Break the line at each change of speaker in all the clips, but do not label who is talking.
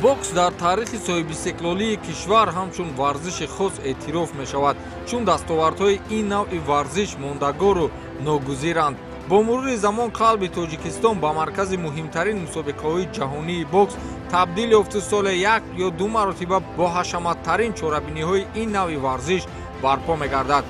бокс дар таърихи соҳибистиқлолии кишвар ҳамчун варзиши хос эътироф мешавад, чун дастовардҳои ин навъи варзиш мондагору ногузиранд. бо мурури замон қалби тоҷикистон ба маркази муҳимтарин мусобиқаҳои ҷаҳонии бокс табдил ёфту соли 1 ё 2 маротиба бо ҳашаматтарин чорабиниҳои ин навъи варзиш барпо мегардад.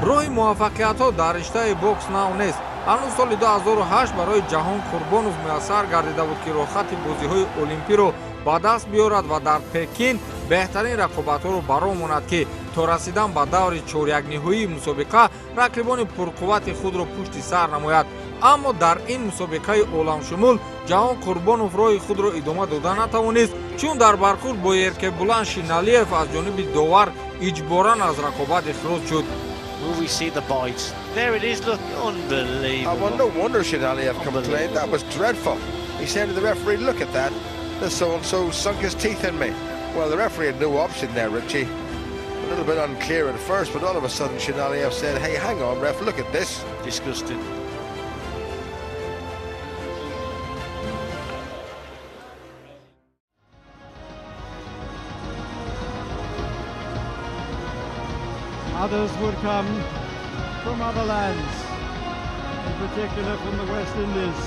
роҳи муваффақиятҳо дар риштаи бокс нав нест. ҳанӯз соли 2008 барои ҷаҳон Қурбонов муяссар гардида буд ки рохати бозиҳои олимпиро ба даст биёрад ва дар Пекин беҳтарин рақобатҳоро баромонад, ки то расидан ба даври чорякниҳоии мусобиқа рақибони пурқуввати худро пушти сар намояд. аммо дар ин мусобиқаи оламшумул ҷаҳон Қурбонов роҳи худро идома дода натавонист, чун дар бархурд бо Еркебуланд Шиналиев аз ҷониби довар иҷборан аз рақобат ихроҷ шуд.
Will we see the bite? There it is, look, unbelievable.
Well, no wonder Shinaliev complained. That was dreadful. He said to the referee, look at that. The so-and-so sunk his teeth in me. Well, the referee had no option there, Richie. A little bit unclear at first, but all of a sudden Shinaliev said, hey, hang on, ref, look at this.
Disgusting.
Others would come from other lands, in particular from the West Indies.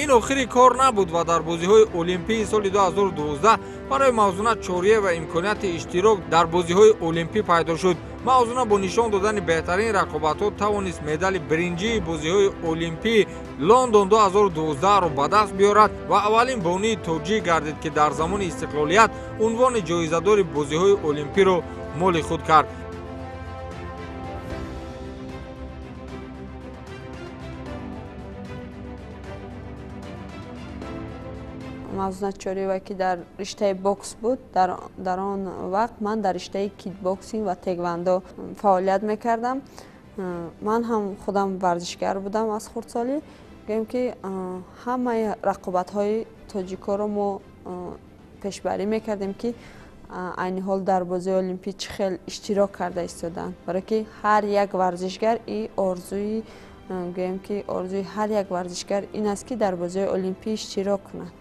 ин охири кор набуд ва дар бозиҳои олимпии соли 2012 барои Мавзуна Чориева имконияти иштирок дар бозиҳои олимпӣ пайдо шуд. Мавзуна бо нишон додани беҳтарин рақобатҳо тавонист медали биринҷии бозиҳои олимпии Лондон 2012-ро ба даст биёрад ва аввалин бонии тоҷик гардид, ки дар замони истиқлолият унвони ҷоизадори бозиҳои олимпиро моли худ кард.
Мавзуна Чориева ки дар риштаи бокс буд, дар он вақт ман дар риштаи кикбоксинг ва теквандо фаъолият мекардам. ман ҳам худам варзишгар будам аз хурдсолӣ. гӯем ки ҳамаи рақобатҳои тоҷикоро мо пешбарӣ мекардем ки айни ҳол дар бозии олимпӣ чӣ хел иштирок карда истоданд, барое ки ҳар як варзишгар и орзуи гӯем ки орзуи ҳар як варзишгар ин аст ки дар бозии олимпӣ иштирок кунад.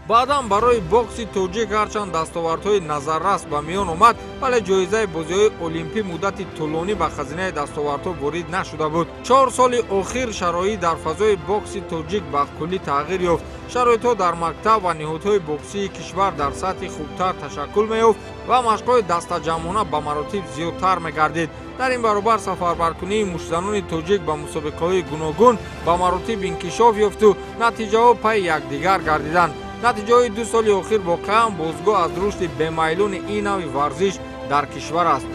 баъдан барои бокси тоҷик ҳарчанд дастовардҳои назаррас ба миён омад, вале ҷоизаи бозиҳои олимпӣ муддати тӯлонӣ ба хазинаи дастовардҳо ворид нашуда буд. 4 соли охир шароит дар фазои бокси тоҷик ба куллӣ тағйир ёфт. шароитҳо дар мактаб ва ниҳодҳои боксии кишвар дар сатҳи хубтар ташаккул меёфт ва машқҳои дастаҷамъона ба маротиб зиёдтар мегардид. дар ин баробар сафарбаркунии муштзанони тоҷик ба мусобиқаҳои гуногун ба маротиб инкишоф ёфту натиҷаҳо пай якдигар гардиданд. натиҷаҳои 2 соли охир воқеан бозгоҳ аз рушди бемайлони ин навъи варзиш дар кишвар аст.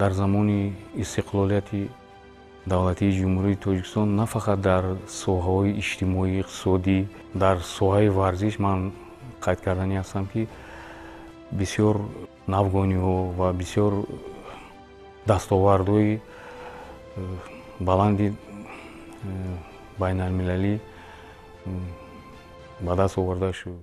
дар замони истиқлолияти давлатии ҷумҳурии Тоҷикистон на фақат дар соҳаҳои иҷтимоӣ, иқтисодӣ, дар соҳаи варзиш ман қайд кардани ҳастам ки бисёр навгониҳо ва бисёр дастовардҳои баланди байналмилалӣ ба даст оварда шуд.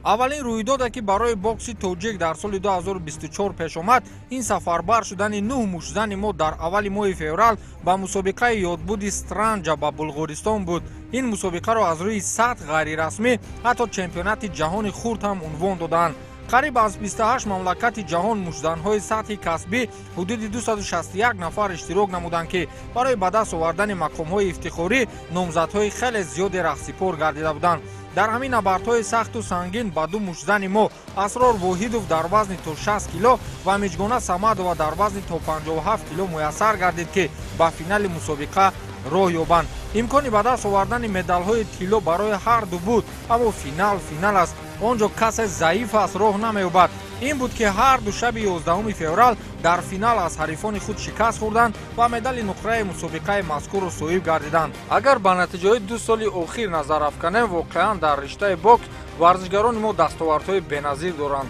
аввалин рӯйдоде ки барои бокси тоҷик дар соли 2024 пеш омад, ин сафарбар шудани 9 мушзани мо дар аввали моҳи феврал ба мусобиқаи ёдбуди Странҷа ба Булғористон буд. ин мусобиқаро аз рӯи сатҳ ғайрирасмӣ ҳатто чемпионати ҷаҳони хурд ҳам унвон доданд. қариб аз 28 мамлакати ҷаҳон мушзанҳои сатҳи касбӣ ҳудуди 261 нафар иштирок намуданд ки барои ба даст овардани мақомҳои ифтихорӣ номзадҳои хеле зиёде раҳсипор гардида буданд. дар ҳамин набардҳои сахту сангин ба ду мушзани мо Асрор Воҳидов дар вазни то 60 кило ва Миҷгона Самадова дар вазни то 57 кило муяссар гардид ки ба финали мусобиқа роҳ ёбанд. имкони ба даст овардани медалҳои тилло барои ҳарду буд, аммо финал аст. он ҷо касе заиф аст роҳ намеёбад. ин буд ки ҳарду шаби 11 феврал дар финал аз ҳарифони худ шикаст хӯрданд ва медали нуқраи мусобиқаи мазкурро соҳиб гардиданд. агар ба натиҷаҳои 2 соли охир назар афканем, воқеан дар риштаи бокс варзишгарони мо дастовардҳои беназир доранд.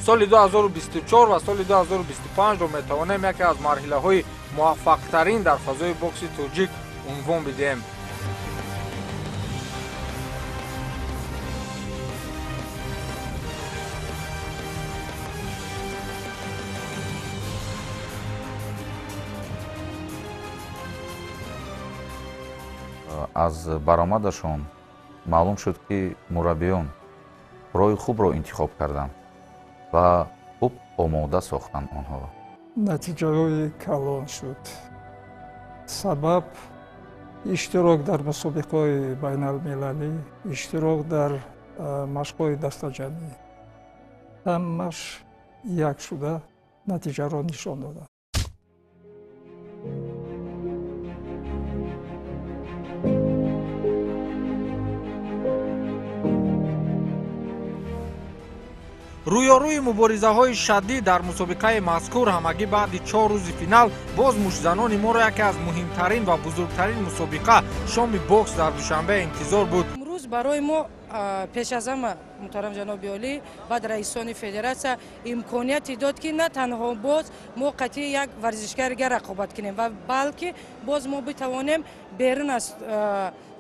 соли 2024 ва соли 2025ро метавонем яке аз марҳилаҳои муваффақтарин дар фазои бокси тоҷик унвон бидем.
аз баромадашон маълум шуд ки мураббиён роҳи хубро интихоб карданд ва хуб омода сохтанд онҳо.
натиҷаҳои калон шуд. сабаб иштирок дар мусобиқаҳои байналмилалӣ, иштирок дар машқҳои дастаҷанӣ, ҳамаш як шуда натиҷаро нишон доданд.
рӯёрӯи муборизаҳои шадид дар мусобиқаи мазкур ҳамагӣ баъди 4 рӯзи финал боз мушзанони моро яке аз муҳимтарин ва бузургтарин мусобиқа шоми бокс дар душанбе интизор буд.
имрӯз барои мо пеш аз ҳама муҳтарам ҷаноби олӣ баъд раисони федератсия имконияте дод ки на танҳо боз мо қатъи як варзишгарига рақобат кунем ва балки боз мо битавонем берун аз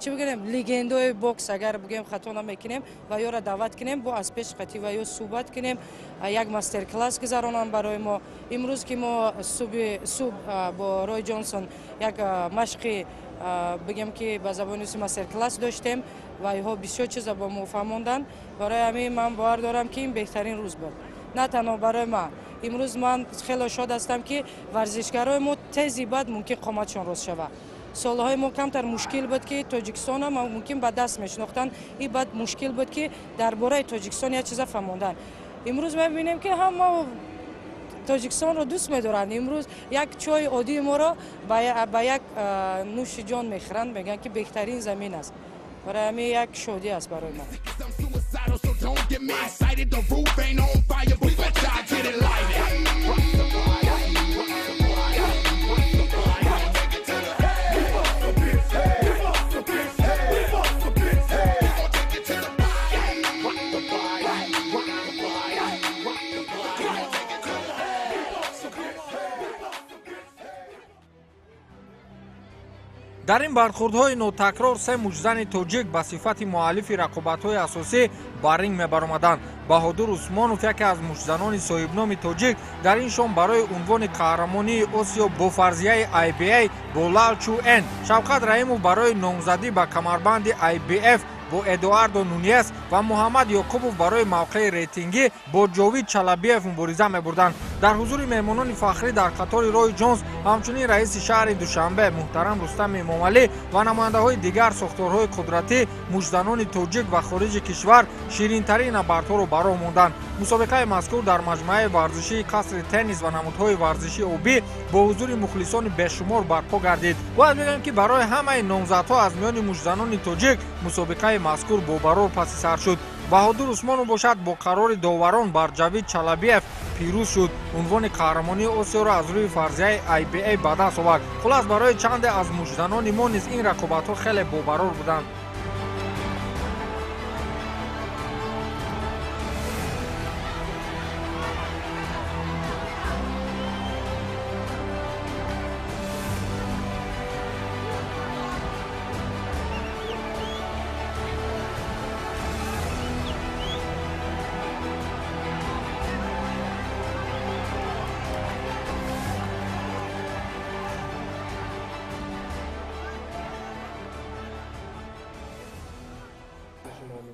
чӣ бигӯем легендаҳои бокс агар бигӯем хато намекунем ва ёро даъват кунем бо аз пеш қатъи ва ё суҳбат кунем як мастер-класс гузаронанд барои мо. имрӯз ки мо субҳ бо Рой Ҷонсон як машқи бигем ки ба забони русӣ мастер-класс доштем ва иҳо бисёр чиза бо мо фаҳмонданд. барои ҳамин ман бовар дорам ки ин беҳтарин рӯз буд, на танҳо барои ман. имрӯз ман хеле шод ҳастам ки варзишгарои мо тези баъд мумкин қоматшон рост шавад. солҳои мо камтар мушкил буд ки тоҷикистон ҳам мумкин ба даст мешинохтанд, ин баъд мушкил буд ки дар бораи тоҷикистон як чиза фаҳмонданд. имрӯз мебинем ки ҳама тоҷикистонро дӯст медоранд. имрӯз як чойи оддии моро ба як нӯши ҷон мехӯранд, мегӯянд ки беҳтарин замин аст. барои ҳамин як шодӣ аст барои ман.
дар ин бархӯрдҳои нотакрор се мушзани тоҷик ба сифати муаллифи рақобатҳои асосӣ ба ринг мебаромаданд. Баҳодур Усмонов яке аз мушзанони соҳибноми тоҷик дар ин шон барои унвони қаҳрамонии Осиё бо фарзияи IBA бо Лал Чу Эн, Шавкат Раимов барои номзадӣ ба камарбанди IBF бо Эдуардо Нуньес ва Муҳаммад Ёқубов барои мавқеи рейтингӣ бо Ҷовид Чалабиев мубориза мебурданд. дар ҳузури меҳмонони фахрӣ дар қатори Рой Ҷонс, ҳамчунин раиси шаҳри Душанбе муҳтарам Рустам Эмомалӣ ва намояндаҳои дигар сохторҳои қудратӣ, мушзанони тоҷик ва хориҷи кишвар ширинтарин набардҳоро ба роҳ монданд. мусобиқаи мазкур дар маҷмӯаи варзишии қасри теннис ва намудҳои варзишии обӣ бо ҳузури мухлисони бешумор барпо гардид. бояд бигӯем ки барои ҳамаи номзадҳо аз миёни мушзанони тоҷик мусобиқаи мазкур бобарор паси сар шуд. Баҳодур Усмонов бошад бо қарори доварон бар Ҷавид Чалабиев пирӯз шуд, унвони қаҳрамонии Осиёро аз рӯи фарзияи IBA ба даст овард. хулас барои чанде аз мушзанони мо низ ин рақобатҳо хеле бобарор буданд.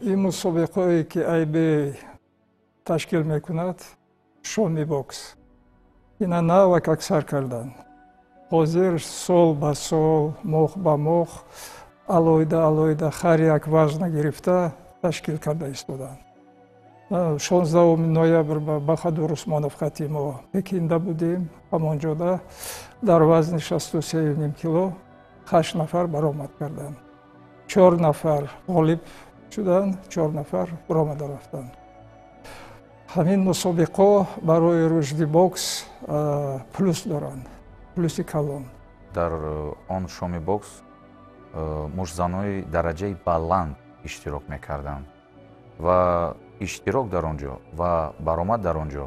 این مسابقه‌ای که ایبی تشکیل میکند شومی بوکس اینا ناوک اکثر کردن حاضر سال به سال ماه به ماه алоида ҳар як вазна гирифта ташкил карда истоданд. 16 ноябр ба Баҳодур Усмонов хати мо Пекинда будем. ҳамонҷода дар вазни 63.5 кило 8 нафар баромад карданд. 4 нафар ғолиб шуданд, 4 нафар баромада рафтанд. ҳамин мусобиқо барои рушди бокс плюс доранд, плюси калон.
дар он шоми бокс мужзанои дараҷаи баланд иштирок мекарданд ва иштирок дар он ҷо ва баромад дар он ҷо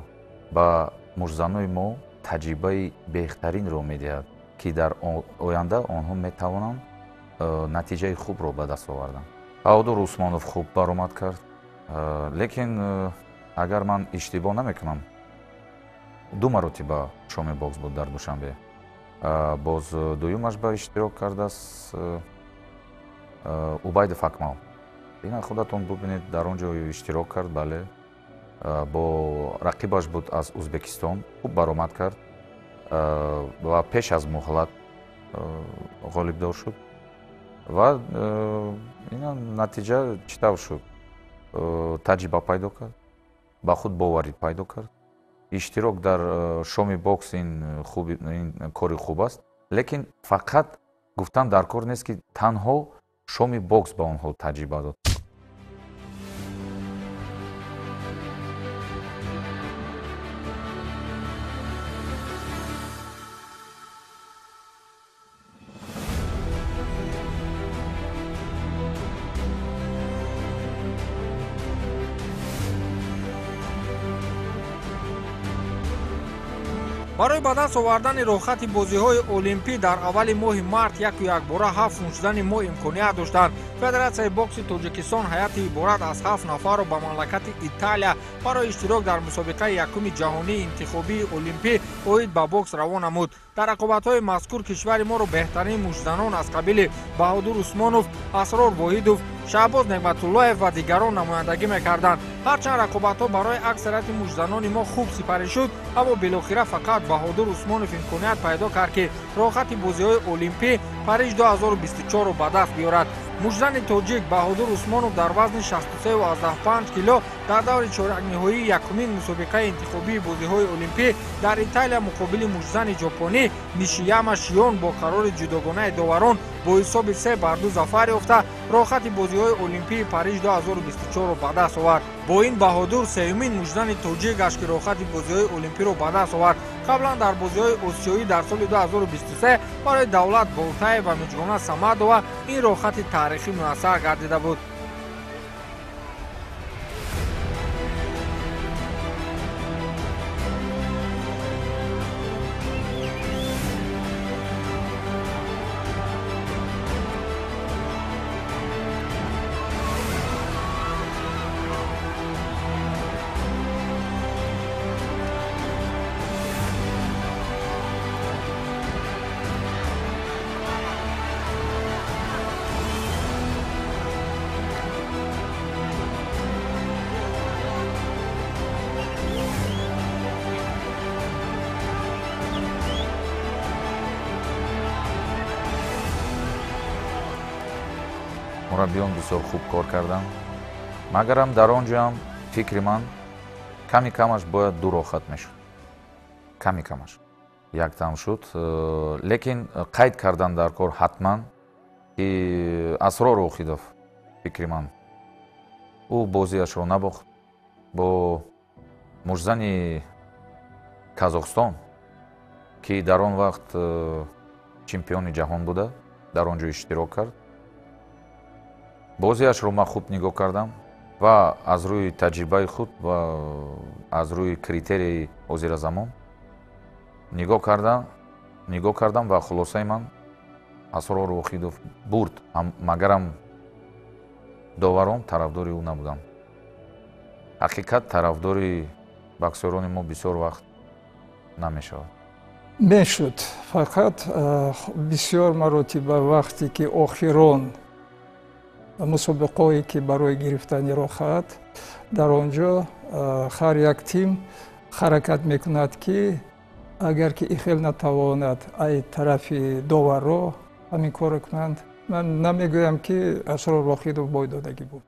ба мужзанои мо таҷрибаи бехтаринро медиҳад ки дар оянда онҳо метавонанд натиҷаи хубро ба даст оварданд. Баҳодур Усмонов хуб баромад кард, лекин агар ман иштибоҳ намекунам 2 маротиба шоми бокс буд дар Душанбе. боз дуюмаш ба иштирок кардааст Убайдов Акмал. ина худатон бубинед дар он ҷо иштирок кард, бале. бо рақибаш буд аз Узбекистон, хуб баромад кард ва пеш аз муҳлат ғолибдор шуд ва ина натиҷа чӣ тавр шуд? таҷриба пайдо кард, ба худ боварӣ пайдо кард. иштирок дар шоми бокс ин кори хуб аст, лекин фақат гуфтан дар кор нест ки танҳо шоми бокс ба онҳо таҷриба дод.
барои ба даст овардани рохати бозиҳои олимпӣ дар аввали моҳи март яку якбора 7 фунҷдани мо имконият доштанд. Федератсияи бокси Тоҷикистон ҳайати иборат аз 7 нафарро ба мамлакати Италия барои иштирок дар мусобиқаи якуми ҷаҳонии интихобии олимпӣ оид ба бокс равон намуд. дар рақобатҳои мазкур кишвари моро беҳтарин мужзанон аз қабили Баҳодур Усмонов, Асрор Воҳидов, Шаҳбоз Неъматуллоев ва дигарон намояндагӣ мекарданд. ҳарчанд рақобатҳо барои аксарияти мужзанони мо хуб сипарӣ шуд, аммо билохира фақат Баҳодур Усмонов имконият пайдо кард ки рохати бозиҳои олимпӣ Париж 2024-ро ба даст биёрад. мужзани тоҷик Баҳодур Усмонов дар вазни 63.5 кило дар даври чоракниҳоии якумин мусобиқаи интихобии бозиҳои олимпӣ дар Италия муқобили мужзани ҷопонӣ Нишияма Шиён бо қарори ҷудогонаи доварон бо ҳисоби 3-2 зафар ёфта рохати бозиҳои олимпии Париж 2024-ро ба даст овард. бо ин Баҳодур сеюмин мужзани тоҷик гашт ки рохати бозиҳои олимпиро ба даст овард. қаблан дар бозиҳои осиёӣ дар соли 2023 барои Давлат Болтаев ва Миҷгона Самадова ин рохати таърихӣ муяссар гардида буд.
мураббиён бисёр хуб кор карданд, магарам дар он ҷоам фикри ман ками камаш бояд 2 рохат мешуд. Ками камаш яктам шуд, лекин қайд кардан дар кор ҳатман ки Асрор Воҳидов фикри ман ӯ бозиашро набохт бо мужзани Казохстон ки дар он вақт чемпиони ҷаҳон буда, дар он ҷо иштирок кард. бозиашро ман хуб нигоҳ кардам ва аз рӯи таҷрибаи худ ва аз рӯи критерияи ҳозиразамон нигоҳ кардам ва хулосаи ман Асрор Воҳидов бурд, магарам доварон тарафдори ӯ набуданд. ҳақиқат тарафдори боксёрони мо бисёр вақт намешавад.
мешуд, фақат бисёр маротиба вақте ки охирон мусобиқое ки барои гирифтани роҳат дар он ҷо ҳар як тим ҳаракат мекунад ки агар ки ихел натавонад ай тарафи доварро ҳамин корро кунанд. ман намегӯям ки Асрор Вохидов бой додагӣ буд.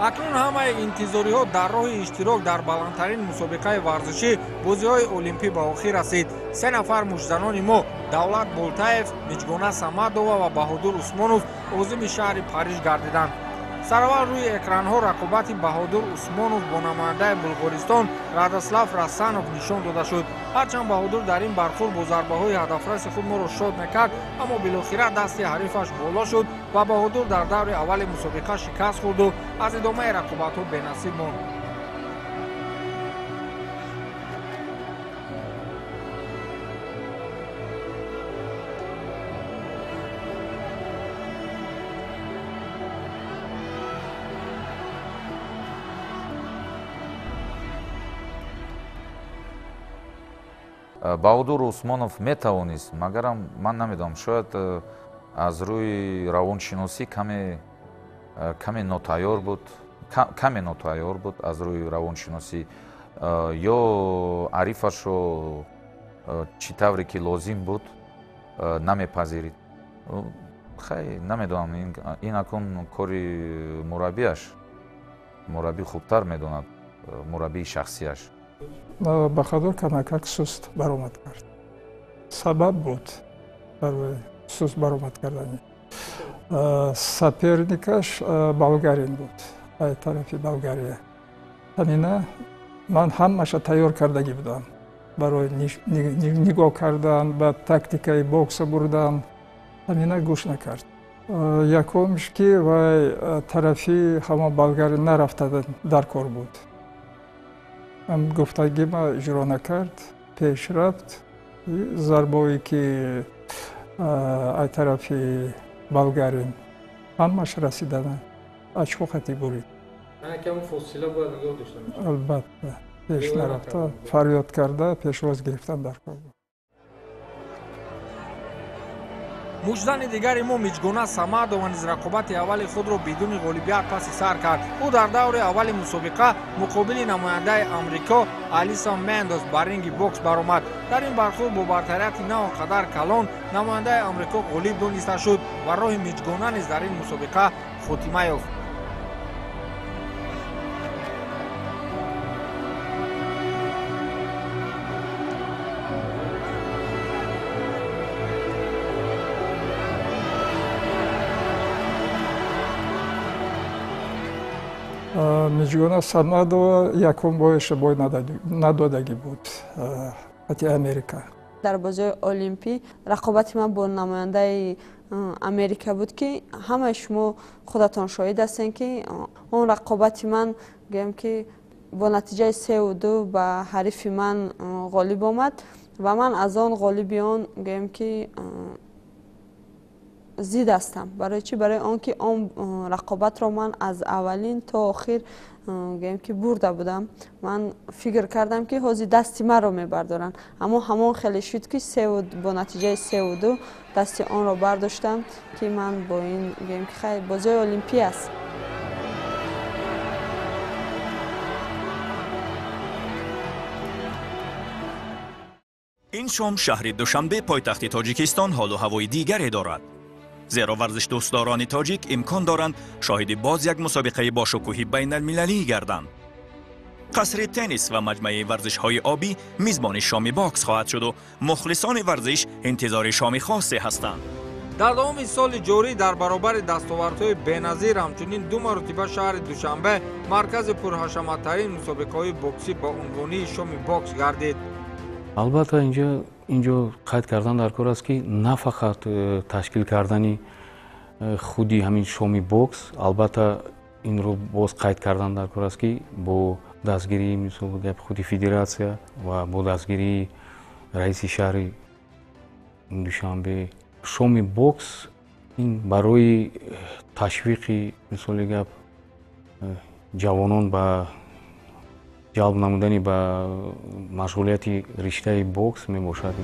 акнун ҳамаи интизориҳо дар роҳи иштирок дар баландтарин мусобиқаи варзишӣ бозиҳои олимпӣ ба охир расид. 3 нафар мушзанони мо Давлат Болтаев, Миҷгона Самадова ва Баҳодур Усмонов озими шаҳри Париж гардиданд. сараввал рӯи экранҳо рақобати Баҳодур Усмонов бо намояндаи Булғористон Радослав Расанов нишон дода шуд. ҳарчанд Баҳодур дар ин бархӯрд бо зарбаҳои ҳадафраси худ моро шод мекард, аммо билохира дасти ҳарифаш боло шуд ва Баҳодур дар даври аввали мусобиқа шикаст хӯрду аз идомаи рақобатҳо бенасиб монд.
Баҳодур Усмонов метавонист, магарам ман намедонам, шояд аз рӯи равоншиносӣ каме нотайёр буд аз рӯи равоншиносӣ, ё арифашро чӣ тавре ки лозим буд намепазирид. хай намедонам, ин акун кори мураббиаш, мураббӣ хубтар медонад, мураббии шахсияш.
ба Хадор камакак суст баромад кард. Сабаб буд барои суст баромад кардани. Соперникаш болгарин буд, ай тарафи Болгария. Ҳамина ман ҳамаша тайёр кардагӣ будам барои нигоҳ кардан, ба тактикаи бокса бурдан. Ҳамина гӯш накард. Якумш ки вай тарафи ҳама болгари нарафта дар кор буд. гуфтагима иҷро накард, пеш рафт. Зарбое ки ай тарафи болгарин ҳамаш расидана очко хати бурид. албатта пеш нарафта, фарёд карда пешвоз гирифтан дар кор буд.
мушзани дигари мо Миҷгона Самадова низ рақобати аввали худро бидуни ғолибият паси сар кард. ӯ дар даври аввали мусобиқа муқобили намояндаи Амрико Алисон Мендос ба ринги бокс баромад. дар ин бархӯрд бо бартарияти на он қадар калон намояндаи Амрико ғолиб дониста шуд ва роҳи Миҷгона низ дар ин мусобиқа хотима ёфт.
Миҷгона Самадова якум боиша бой надодагӣ буд ҳати Америка.
дар бозиҳои олимпӣ рақобати ман бо намояндаи Америка буд ки ҳамаи шумо худатон шоҳид ҳастем ки он рақобати ман гӯям ки бо натиҷаи 3-2 ба ҳарифи ман ғолиб омад ва ман аз он ғолиби он гӯям ки зид ҳастам. барои чӣ? барои он ки он рақобатро ман аз аввалин то охир гӯям ки бурда будам. ман фикр кардам ки ҳозир дасти маро мебардоранд, аммо ҳамон хеле шуд ки бо натиҷаи 3-2 дасти онро бардоштам ки ман бо ин гӯям ки хай бозиҳои олимпӣ аст.
ин шом шаҳри Душанбе пойтахти Тоҷикистон ҳолу ҳавои дигаре дорад. زیرا ورزش دوستداران تاجیک امکان دارند شاهد باز یک مسابقه باشکوهی بین المللی گردند. قصر تنیس و مجمع ورزش‌های آبی میزبان شام باکس خواهد شد و مخلصان ورزش انتظار شام خاصی هستند.
در دوم سال جاری در برابر دستاوردهای بی‌نظیر همچنین دو مرتبه شهر دوشنبه مرکز پرحشمت‌ترین مسابقه‌های بوکسی با عنوان شام باکس گردید.
البته اینجا قید کردن در کار است که نه فقط تشکیل کردن خودی همین شام باکس، البته این رو باز قید کردن در کار است که با دستگیری مثل خودی فدراسیون و با دستگیری رئیس شهر دوشنبه شام باکس این برای تشویق مثل گپ جوانان به جلب نمودن به مشغولیت رشته باکس می باشد.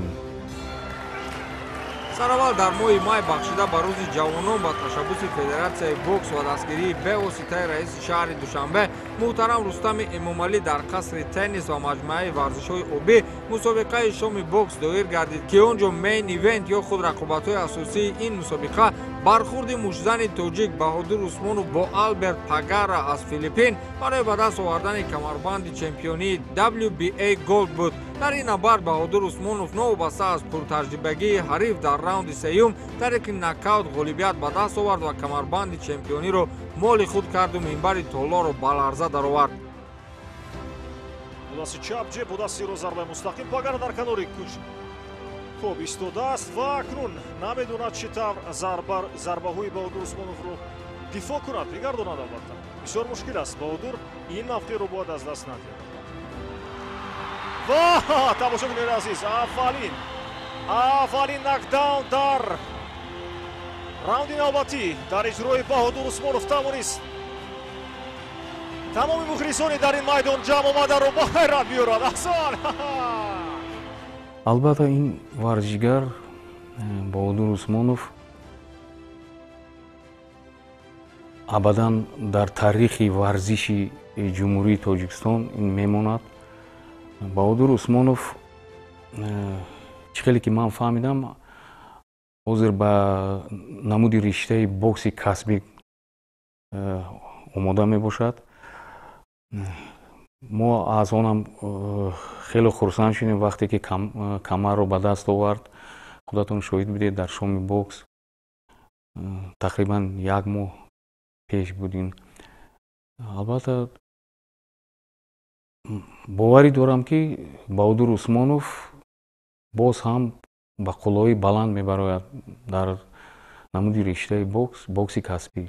سراول در ماه مای بخشیده به روز جوانان با تشبوس فدراسیون بوکس و دستگیری به واسطه رئیس شهر دوشنبه محترم رستم امامعلی در قصر تنیس و مجمع ورزش‌های آبی مسابقه شام باکس دایر گردید که اونجا مین ایونت یا خود رقابت‌های اساسی این مسابقه برخورد مشزن تاجیک بهادر عثمانوف با آلبرت پاگارا از فیلیپین برای به دست آوردن کمربند چمپیونی WBA گولد بود. در این نبرد بهادر عثمانوف نوبسته از پرتجربگی حریف در راوند سیوم در یک نکاوت غالبیت به دست آورد و کمربند چمپیونی را مال خود کرد و منبر طلا را به لرزه درآورد.
будаси чап ҷеб будаси ро зарбаи мустақим пагара дар канори куч хуб истодааст ва акнун намедонад чӣ тавр зарбаҳои баҳодур усмоновро дифоъ кунад мегардонад. албатта бисёр мушкил аст. баҳодур ин мавқеъро бояд аз даст надиҳад. ва тамошобинёни азиз, аввалин нокдаун дар раунди навбатӣ дар иҷрои баҳодур усмонов тавонист тамоми мухлисони дар ин майдон ҷамъ омадаро ба ҳайрат биёрад. аҳсон.
албатта ин варзишгар баҳодур усмонов абадан дар тарихи варзиши ҷумҳурии тоҷикистон ин мемонад. баҳодур усмонов чӣ хеле ки ман фаҳмидам ҳозир ба намуди риштаи бокси касбӣ омода мебошад. мо аз онам хеле хурсанд шудем вақте ки камарро ба даст овард. худатон шоҳид будед дар шоми бокс тақрибан 1 моҳ пеш будин. албатта боварӣ дорам ки баҳодур усмонов боз ҳам ба қуллаҳои баланд мебарояд дар намуди риштаи бокси касбӣ.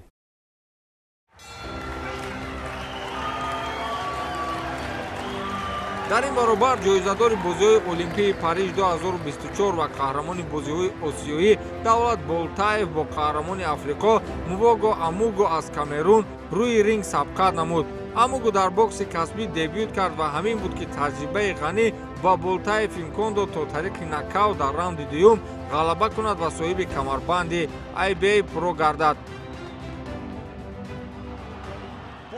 در این برابر جایزه‌دار بازی‌های المپیک پاریژ 2024 و قهرمان بازی‌های آسیایی دولت بولتاєв با قهرمان آفریقا موواگو اموگو از کامرون روی رینگ سبقت نمود. اموگو در بوکس کسبی دبیوت کرد و همین بود که تجربه غنی با بولتاєв امکان داد تا طریق نکاوت در راوند دوم غلبه کند و صاحب کمربند IBA پرو گردد.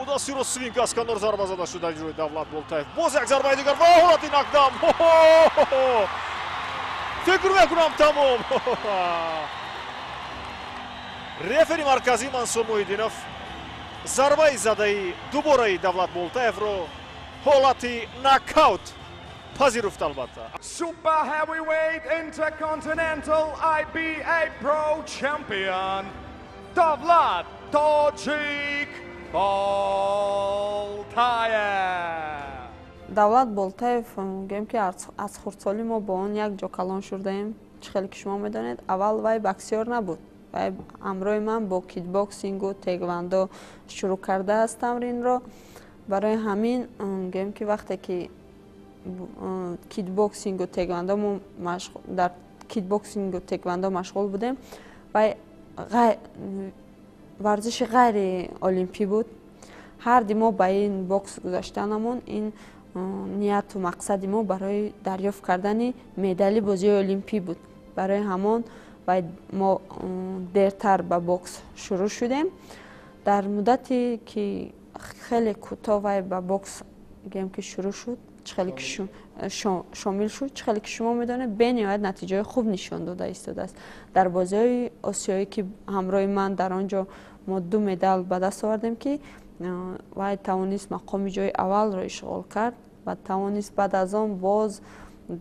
будасиро свинка аз канор зарба зада шуда иҷрои давлат болтаев. боз як зарбаи дигар ва ҳолати нокдаун. фикр мекунам тамом. рефери марказӣ мансур муҳиддинов зарбаи задаи дубораи давлат болтаевро ҳолати нокаут пазируфт. албатта
Super Heavyweight Intercontinental IBA Pro Champion Davlat Tojik Boltayev.
давлат болтаев мегӯем ки аз хурдсолӣ мо бо он як ҷо калон шудаем. чӣ хеле ки шумо медонед, аввал вай боксёр набуд. вай ҳамроҳи ман бо кикбоксингу теквондо шурӯъ кардааст тамринро. барои ҳамин мегӯем ки вақте ки кикбоксингу теквондо мо дар кикбоксингу теквондо машғул будем, вай варзиши ғайри олимпӣ буд. ҳарди мо ба ин бокс гузаштанамон ин нияту мақсади мо барои дарёфт кардани медали бозии олимпӣ буд. барои ҳамон мо дертар ба бокс шурӯъ шудем. дар муддати ки хеле кӯтоҳ вай ба бокс гӯем ки шурӯъ шуд, چه خیلی که شامل شد، چه خیلی که شما میدانید به نهایت نتیجه خوب نشان داده ایستاده است. در بازی‌های آسیایی که همراه من در آنجا ما 2 مدال به دست آوردیم که وای توانست مقام جای اول را اشغال کرد و توانست بعد از آن باز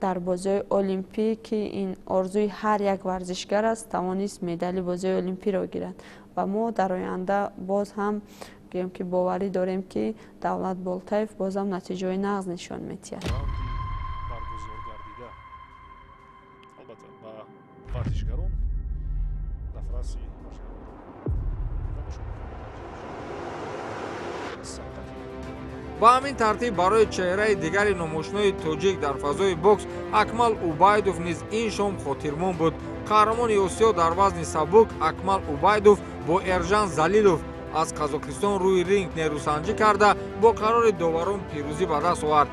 در بازی المپیک که این آرزوی هر یک ورزشگر است توانست مدال بازی المپیک را گیرد و ما در آینده باز هم گیم که باوری داریم که دولت بالتایف باز هم نتیجه نقض نشان می‌دهد.
برگزار گردیده البته با ورزشگران دفراسی
با همین ترتیب برای چهره دیگری نمایشنامه توجیک در فضای بوکس اکمل اوبایدوف نیز این شام خاطرمون بود. قهرمان آسیا در وزن سبک اکمل اوبایدوف با ارژان زلیلوف از قزاقستان روی رینگ نیروسنجی کرده با قرار داوران پیروزی به دست آورد.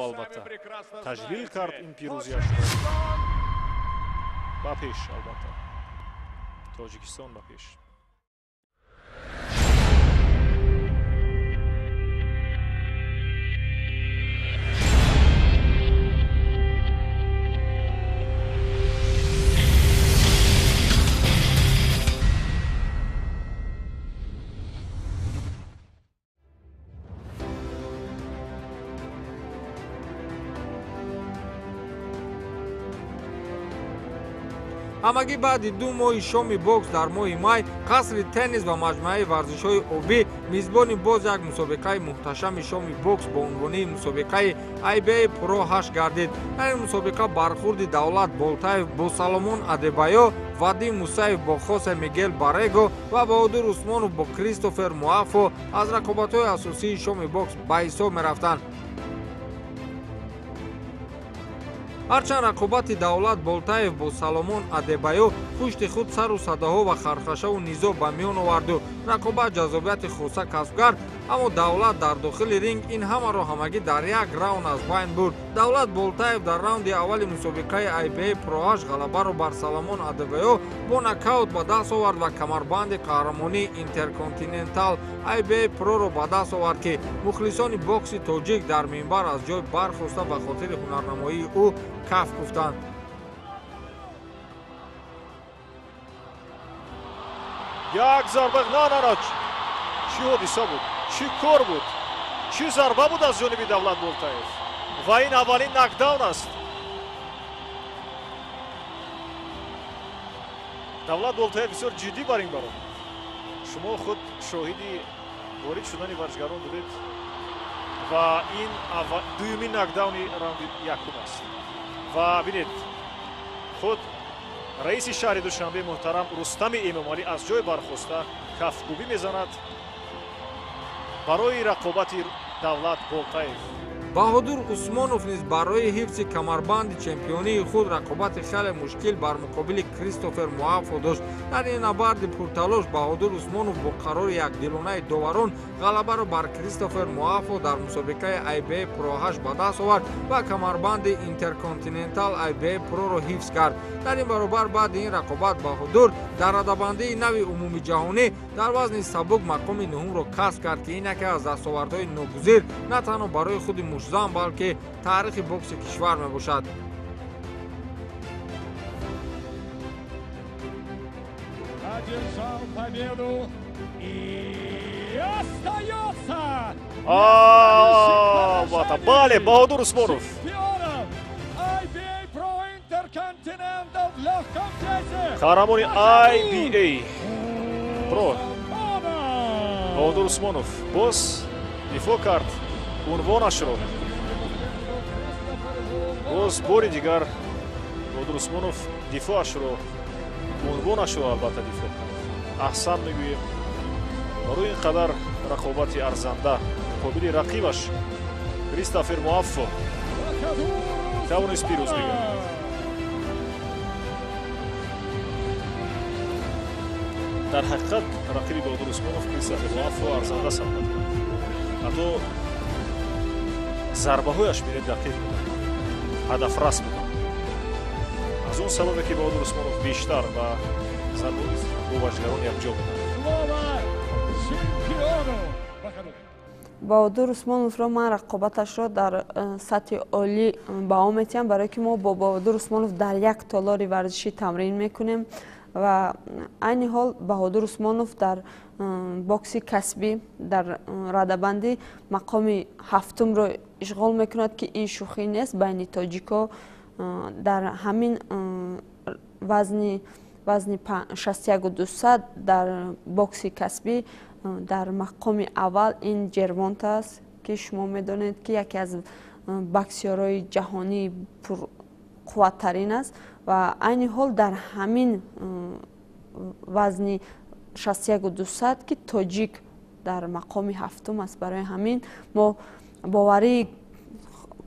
албатта таҷлил кард ин пирӯзиашро ба пеш албатта тоҷикистон ба пеш.
ҳамагӣ баъди 2 моҳи шоми бокс дар моҳи май қасри теннис ва маҷмӯаи варзишҳои обӣ мизбони боз як мусобиқаи муҳташами шоми бокс бо унвони мусобиқаи IBA Pro 8 гардид. дар ин мусобиқа бархурди Давлат Болтаев бо Саломон Адебайо, Вадим Мусаев бо Хосе Мигел Барего ва Баҳодур Усмонов бо Кристофер Муаффо аз рақобатҳои асосии шоми бокс ба ҳисоб мерафтанд. ҳарчанд рақобати Давлат Болтаев бо Саломон Адебайо пушти худ сару садаҳо ва хархашаву низоъ ба миён оварду рақобат ҷазобияти хоса касб кард, аммо Давлат дар дохили ринг ин ҳамаро ҳамагӣ дар як раунд аз байн бурд. Давлат Болтаев дар раунди аввали мусобиқаи IBA Pro 8 ғалабаро бар Саломон Адебайо бо нокаут ба даст овард ва камарбанди қаҳрамонии Intercontinental IBA Pro-ро ба даст овард ки мухлисони бокси тоҷик дар минбар аз ҷой бархоста ба хотири ҳунарнамоии ӯ каф гуфтанд.
як зарба на чӣ ҳодиса буд, чӣ кор буд, чӣ зарба буд аз ҷониби Давлат Болтаев ва ин аввалин нокдаун аст. Давлат Болтаев бисёр ҷиддӣ бар ин баромад. шумо худ шоҳиди ворид шудани варзишгарон будед ва ин дуюмин нокдауни раунди якум аст. ва бинед худ раиси шаҳри душанбе муҳтарам Рустами Эмомалӣ аз ҷой бархоста кафкӯбӣ мезанад барои рақобати Давлат Болтаев.
Баҳодур Усмонов низ барои ҳифзи камарбанди чемпионии худ рақобати хеле мушкил бар муқобили Кристофер Муаффо дошт. дар ин набарди пурталош Баҳодур Усмонов бо қарори якдилонаи доварон ғалабаро бар Кристофер Муаффо дар мусобиқаи IBA Pro 8 ба даст овард ва камарбанди Intercontinental IBA Pro-ро ҳифз кард. дар ин баробар баъди ин рақобат Баҳодур дар радабандии нави умуми ҷаҳонӣ дар вазни сабук мақоми нуҳумро касб кард ки ин яке аз дастовардҳои ногузир на танҳо барои худи мушзам балки таърихи бокси кишвар мебошад.
Одержал победу и остается
бале Баҳодур Усмонов қаҳрамони IBA Pro Баҳодур Усмонов боз дифоъ кард унвонашро. боз бори дигар Баҳодур Усмонов дифоъашро унвонашро албатта дифоъ кард. аҳсан мегӯем барои ин қадар рақобати арзанда муқобили рақибаш Кристофер Муаффо тавонист пирӯз бигардад. дар ҳақиқат рақиби Боҳодур Усмонов Кристофер Муаффо арзанда сабад кард. ҳатто зарбаҳояш бинед дақиқ буданд, ҳадафрас буданд. аз он сабабе ки Боҳодур Усмонов бештар ба зарбаҳои боваҷгарон якҷо буданд.
Боҳодур Усмоновро ман рақобаташро дар сатҳи олӣ баҳо метиҳам, барое ки мо бо Боҳодур Усмонов дар як толори варзишӣ тамрин мекунем ва айни ҳол Боҳодур Усмонов дар бокси касбӣ дар радабандӣ мақоми ҳафтумро ишғол мекунад ки ин шӯхӣ нест. Байни тоҷико дар ҳамин вазни 61-200 дар бокси касбӣ дар мақоми аввал ин Ҷервонта аст ки шумо медонед ки яке аз боксёрои ҷаҳонии пурқувваттарин аст ва айни ҳол дар ҳамин вазни 61-200 ки тоҷик дар мақоми ҳафтум аст. Барои ҳамин мо боварии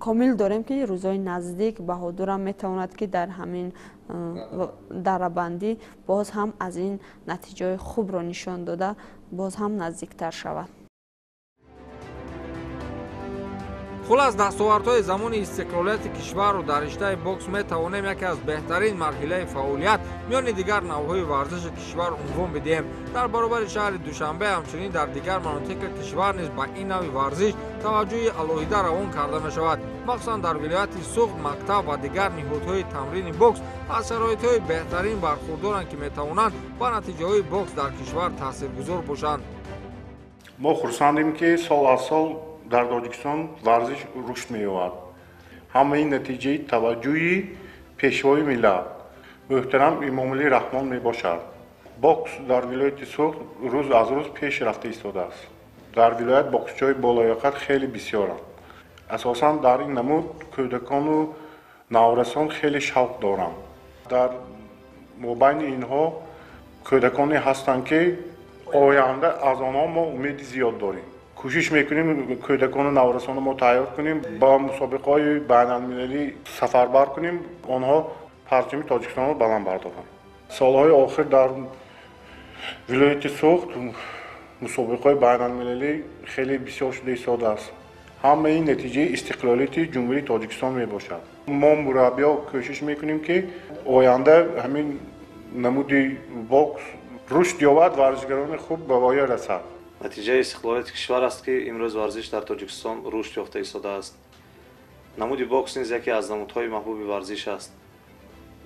комил дорем ки рӯзҳои наздик Баҳодурам метавонад ки дар ҳамин дарабандӣ боз ҳам аз ин натиҷаҳои хубро нишон дода боз ҳам наздиктар шавад.
хулас дастовардҳои замони истиқлолияти кишварро дар риштаи бокс метавонем яке аз беҳтарин марҳилаи фаъолият миёни дигар навъҳои варзиши кишвар унвон бидиҳем. дар баробари шаҳри Душанбе ҳамчунин дар дигар манотиқи кишвар низ ба ин навъи варзиш таваҷҷӯҳи алоҳида равон карда мешавад. махсусан дар вилояти Суғд мактаб ва дигар ниҳодҳои тамрини бокс аз шароитҳои беҳтарин бархурдоранд ки метавонанд ба натиҷаҳои бокс дар кишвар таъсиргузор бошанд.
мо хурсандем ки сол аз сол дар Тоҷикистон варзиш рушд меёбад. ҳамаи натиҷаи таваҷҷӯҳи пешвои миллат муҳтарам Эмомалӣ Раҳмон мебошад. бокс дар вилояти Суғд рӯз аз рӯз пеш рафта истодааст. дар вилоят боксчиҳои болояқат хеле бисёранд. асосан дар ин намуд кӯдакону наврасон хеле шавқ доранд. дар мобайни инҳо кӯдаконе ҳастанд ки оянда аз онҳо мо умеди зиёд дорем. кӯшиш мекунем кӯдакону наврасону мо тайёр кунем, ба мусобиқаҳои байналмилалӣ сафарбар кунем, онҳо парчами Тоҷикистонро баланд бардоранд. солҳои охир дар вилояти Суғд мусобиқаҳои байналмилалӣ хеле бисёр шуда истодааст. ҳамаи натиҷаи истиқлолияти ҷумҳурии Тоҷикистон мебошад. мо мураббиё кӯшиш мекунем ки оянда ҳамин намуди бокс рушд ёбад, варзишгарони хуб ба воя расад.
натиҷаи истиқлолияти кишвар аст ки имрӯз варзиш дар Тоҷикистон рушд ёфта истодааст. намуди бокс низ яке аз намудҳои маҳбуби варзиш аст.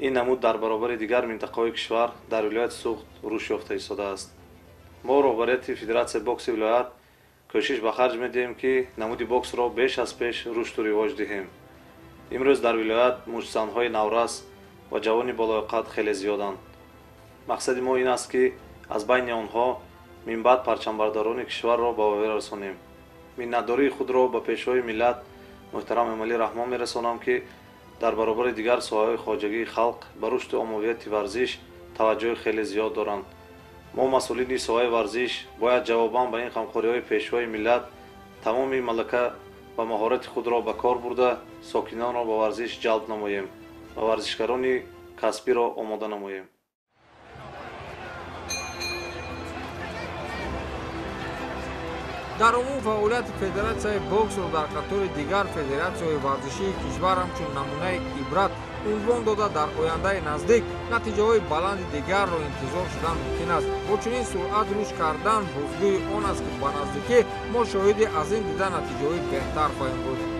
ин намуд дар баробари дигар минтақаҳои кишвар дар вилояти Суғд рушд ёфта истодааст. мо роҳбарияти Федератсияи бокси вилоят кӯшиш ба харҷ медиҳем ки намуди боксро беш аз пеш рушду ривоҷ диҳем. имрӯз дар вилоят мушзанҳои наврас ва ҷавони болоиқат хеле зиёданд. мақсади мо ин аст ки аз байни онҳо минбаъд парчамбардорони кишварро ба воя расонем. миннатдории худро ба пешвои миллат муҳтарам Эмомалӣ Раҳмон мерасонам ки дар баробари дигар соҳаҳои хоҷагии халқ ба рушди оммавияти варзиш таваҷҷӯҳи хеле зиёд доранд. мо масъулини соҳаи варзиш бояд ҷавобан ба ин ғамхориҳои пешвои миллат тамоми малака ва маҳорати худро ба кор бурда сокинонро ба варзиш ҷалб намоем ва варзишгарони касбиро омода намоем.
дар умум фаъолияти Федератсияи боксро дар қатори дигар федератсияҳои варзишии кишвар ҳамчун намунаи ибрат унвон дода дар ояндаи наздик натиҷаҳои баланди дигарро интизор шудан мумкин аст. бо чунин суръат рушд кардан бозгӯи он аст ки ба наздикӣ мо шоҳиди аз ин дида натиҷаҳои беҳтар хоҳем буд.